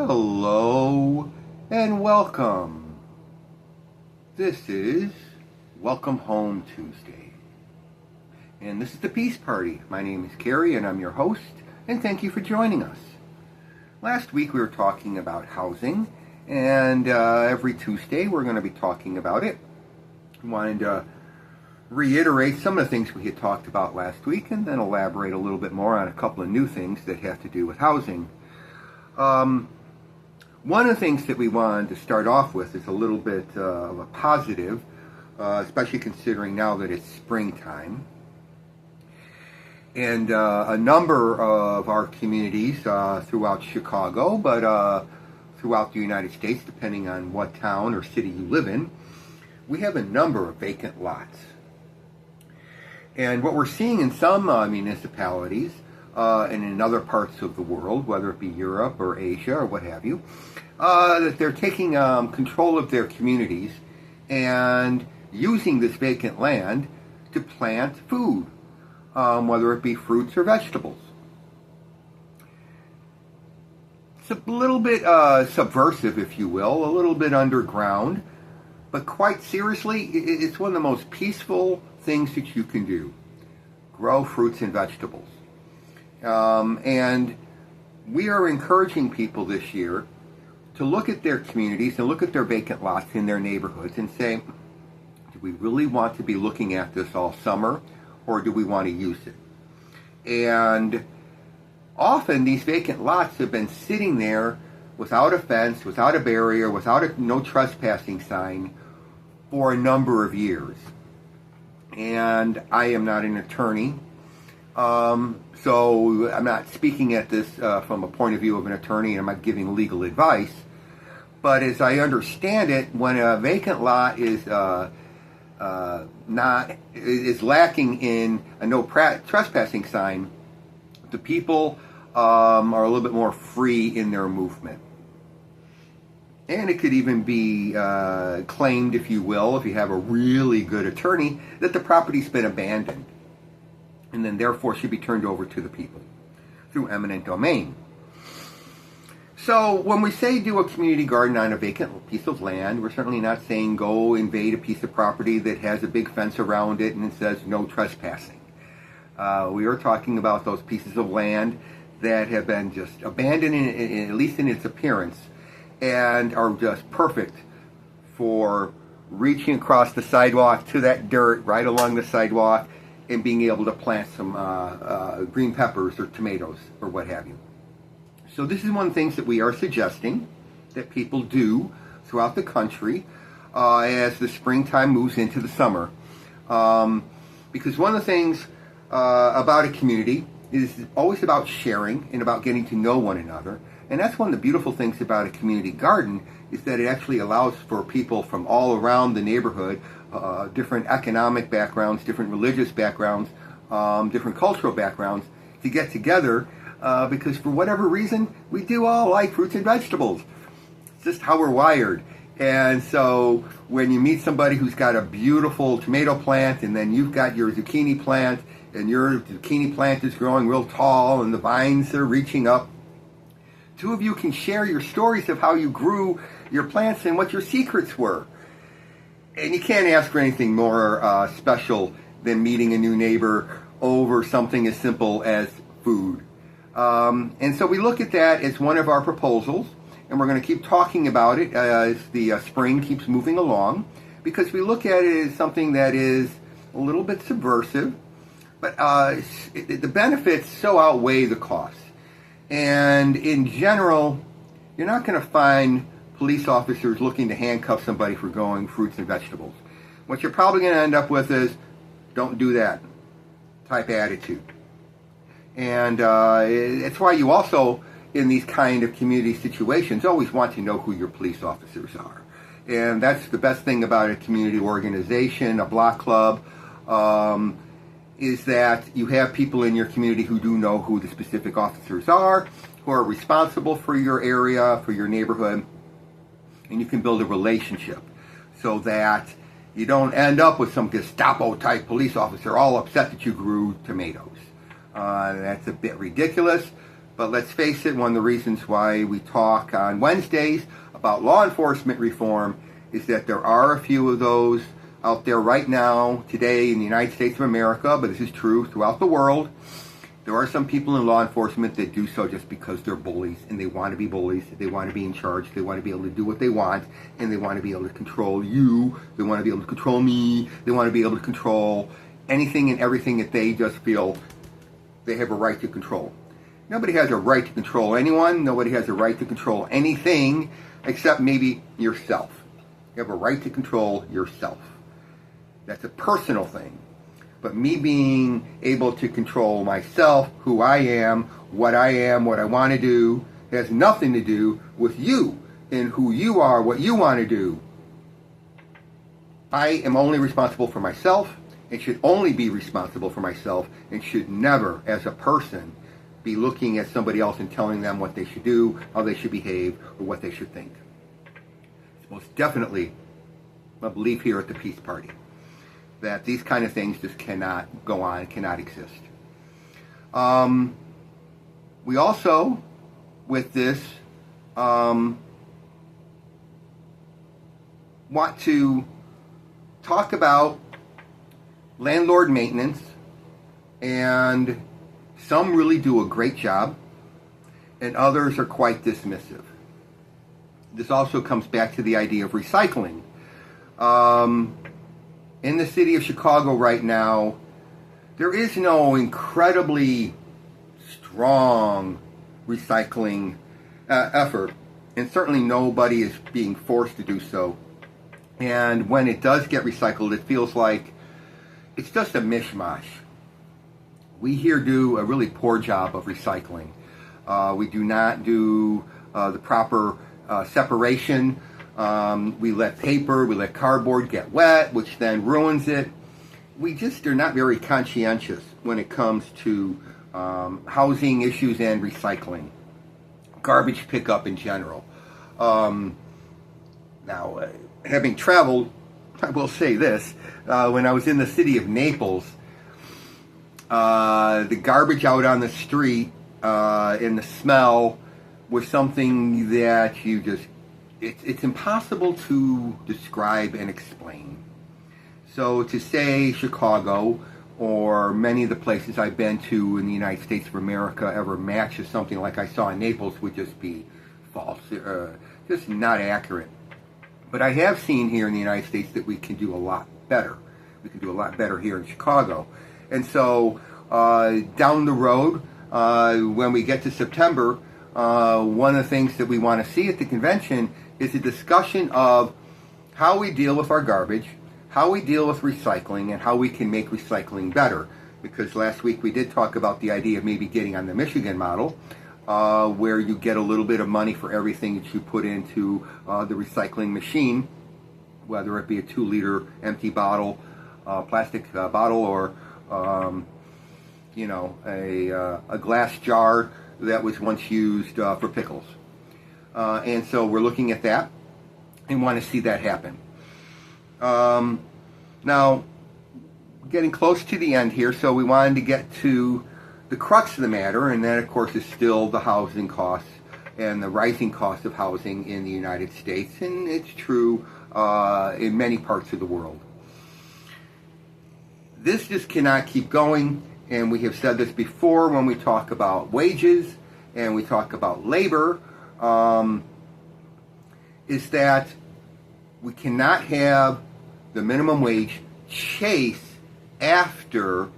Hello and welcome. This is Welcome Home Tuesday. And this is the Peace Party. My name is Carrie and I'm your host, and thank you for joining us. Last week we were talking about housing, and every Tuesday we're going to be talking about it. I wanted to reiterate some of the things we had talked about last week and then elaborate a little bit more on a couple of new things that have to do with housing. One of the things that we wanted to start off with is a little bit of a positive, especially considering now that it's springtime. And a number of our communities throughout Chicago, but throughout the United States, depending on what town or city you live in, we have a number of vacant lots. And what we're seeing in some municipalities and in other parts of the world, whether it be Europe or Asia or what have you, that they're taking control of their communities and using this vacant land to plant food, whether it be fruits or vegetables. It's a little bit subversive, if you will, a little bit underground, but quite seriously, it's one of the most peaceful things that you can do. Grow fruits and vegetables. And we are encouraging people this year to look at their communities and look at their vacant lots in their neighborhoods and say, do we really want to be looking at this all summer, or do we want to use it? And often these vacant lots have been sitting there without a fence, without a barrier, without a no trespassing sign for a number of years. And I am not an attorney, so I'm not speaking at this from a point of view of an attorney, and I'm not giving legal advice. But as I understand it, when a vacant lot is lacking in a no trespassing sign, the people are a little bit more free in their movement. And it could even be claimed, if you will, if you have a really good attorney, that the property's been abandoned and then therefore should be turned over to the people through eminent domain. So when we say do a community garden on a vacant piece of land, we're certainly not saying go invade a piece of property that has a big fence around it and it says no trespassing. We are talking about those pieces of land that have been just abandoned, at least in its appearance, and are just perfect for reaching across the sidewalk to that dirt right along the sidewalk and being able to plant some green peppers or tomatoes or what have you. So this is one of the things that we are suggesting that people do throughout the country as the springtime moves into the summer. Because one of the things about a community is always about sharing and about getting to know one another. And that's one of the beautiful things about a community garden, is that it actually allows for people from all around the neighborhood, different economic backgrounds, different religious backgrounds, different cultural backgrounds, to get together because for whatever reason, we do all like fruits and vegetables. It's just how we're wired. And so when you meet somebody who's got a beautiful tomato plant, and then you've got your zucchini plant, and your zucchini plant is growing real tall and the vines are reaching up, two of you can share your stories of how you grew your plants and what your secrets were. And you can't ask for anything more special than meeting a new neighbor over something as simple as food. And so we look at that as one of our proposals, and we're going to keep talking about it as the spring keeps moving along, because we look at it as something that is a little bit subversive, but the benefits so outweigh the costs. And in general, you're not going to find police officers looking to handcuff somebody for growing fruits and vegetables. What you're probably going to end up with is, don't do that type attitude. And it's why you also, in these kind of community situations, always want to know who your police officers are. And that's the best thing about a community organization, a block club, is that you have people in your community who do know who the specific officers are, who are responsible for your area, for your neighborhood, and you can build a relationship so that you don't end up with some Gestapo-type police officer all upset that you grew tomatoes. That's a bit ridiculous, But let's face it, one of the reasons why we talk on Wednesdays about law enforcement reform is that there are a few of those out there right now, today in the United States of America, but this is true throughout the world. There are some people in law enforcement that do so just because they're bullies, and they want to be bullies, they want to be in charge, they want to be able to do what they want, and they want to be able to control you, they want to be able to control me, they want to be able to control anything and everything that they just feel they have a right to control. Nobody has a right to control anyone. Nobody has a right to control anything except maybe yourself. You have a right to control yourself. That's a personal thing. But me being able to control myself, who I am, what I want to do, has nothing to do with you and who you are, what you want to do. I am only responsible for myself and should only be responsible for myself and should never, as a person, be looking at somebody else and telling them what they should do, how they should behave, or what they should think. It's most definitely a belief here at the Peace Party that these kind of things just cannot go on, cannot exist. We also, with this, want to talk about landlord maintenance, and some really do a great job, and others are quite dismissive. This also comes back to the idea of recycling. In the city of Chicago right now, there is no incredibly strong recycling effort, and certainly nobody is being forced to do so. And when it does get recycled, it feels like it's just a mishmash. We here do a really poor job of recycling. We do not do the proper separation. We let paper, we let cardboard get wet, which then ruins it. We just are not very conscientious when it comes to housing issues and recycling. Garbage pickup in general. Now, having traveled, I will say this, when I was in the city of Naples, the garbage out on the street and the smell was something that it's impossible to describe and explain. So to say Chicago or many of the places I've been to in the United States of America ever matches something like I saw in Naples would just be false, just not accurate. But I have seen here in the United States that we can do a lot better. We can do a lot better here in Chicago. And so down the road, when we get to September, one of the things that we want to see at the convention is a discussion of how we deal with our garbage, how we deal with recycling, and how we can make recycling better. Because last week we did talk about the idea of maybe getting on the Michigan model, where you get a little bit of money for everything that you put into the recycling machine, whether it be a 2-liter empty bottle, plastic bottle, or a glass jar that was once used for pickles. And so we're looking at that and want to see that happen. Now, getting close to the end here, so we wanted to get to the crux of the matter, and that, of course, is still the housing costs and the rising cost of housing in the United States, and it's true in many parts of the world. This just cannot keep going, and we have said this before when we talk about wages and we talk about labor, is that we cannot have the minimum wage chase after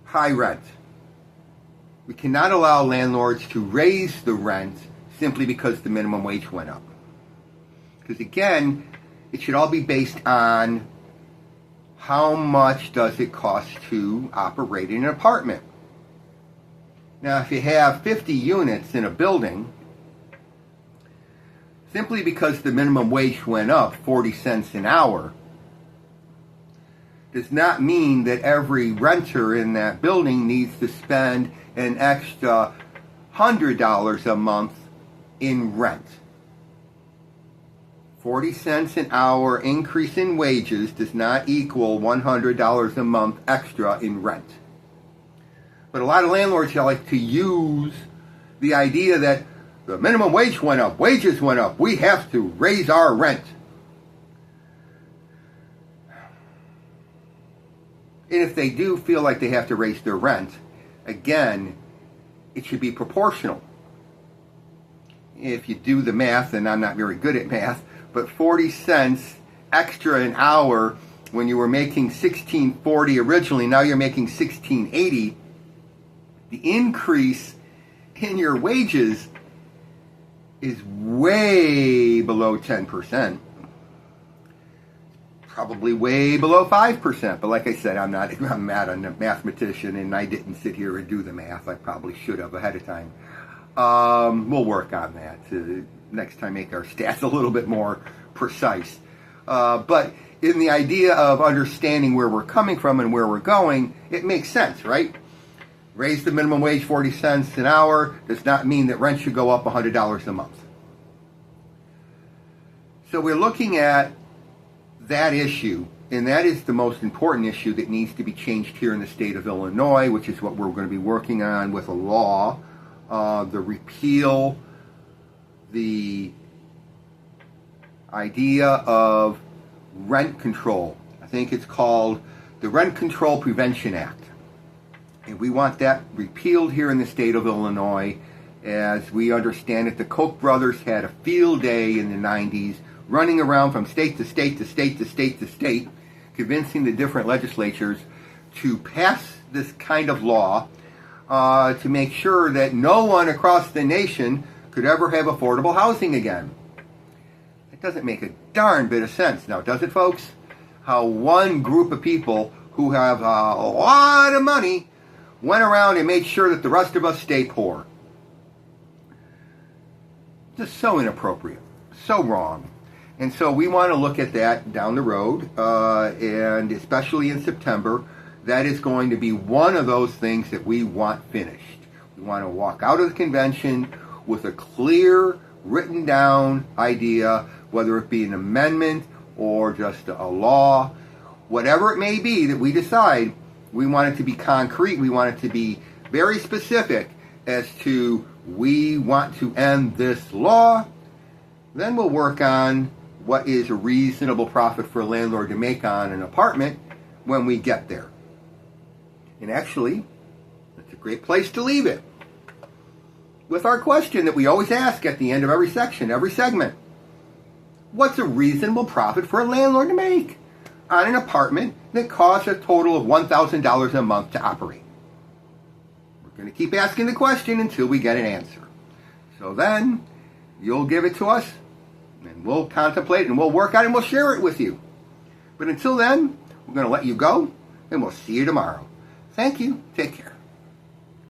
high rent. We cannot allow landlords to raise the rent simply because the minimum wage went up. Because again, it should all be based on how much does it cost to operate an apartment. Now, if you have 50 units in a building, simply because the minimum wage went up 40 cents an hour does not mean that every renter in that building needs to spend an extra $100 a month in rent. 40 cents an hour increase in wages does not equal $100 a month extra in rent. But a lot of landlords like to use the idea that the minimum wage went up, wages went up, we have to raise our rent. And if they do feel like they have to raise their rent, again, it should be proportional. If you do the math, and I'm not very good at math, but 40 cents extra an hour when you were making $16.40 originally, now you're making $16.80, the increase in your wages is way below 10%. Probably way below 5%. But like I said, I'm not a mathematician, and I didn't sit here and do the math. I probably should have ahead of time. We'll work on that to next time, make our stats a little bit more precise. But in the idea of understanding where we're coming from and where we're going, it makes sense, right? Raise the minimum wage 40 cents an hour does not mean that rent should go up $100 a month. So we're looking at that issue, and that is the most important issue that needs to be changed here in the state of Illinois, which is what we're going to be working on with a law, the repeal, the idea of rent control. I think it's called the Rent Control Prevention Act. And we want that repealed here in the state of Illinois. As we understand it, the Koch brothers had a field day in the 90s, running around from state to state to state to state to state, convincing the different legislatures to pass this kind of law to make sure that no one across the nation could ever have affordable housing again. It doesn't make a darn bit of sense now, does it, folks? How one group of people who have a lot of money went around and made sure that the rest of us stay poor. Just so inappropriate, so wrong. And so we want to look at that down the road, and especially in September, that is going to be one of those things that we want finished. We want to walk out of the convention with a clear, written down idea, whether it be an amendment or just a law, whatever it may be that we decide. We want it to be concrete. We want it to be very specific as to we want to end this law. Then we'll work on what is a reasonable profit for a landlord to make on an apartment when we get there. And actually, that's a great place to leave it with our question that we always ask at the end of every section, every segment. What's a reasonable profit for a landlord to make on an apartment that costs a total of $1,000 a month to operate? We're going to keep asking the question until we get an answer. So then, you'll give it to us, and we'll contemplate, and we'll work on it, and we'll share it with you. But until then, we're going to let you go, and we'll see you tomorrow. Thank you. Take care.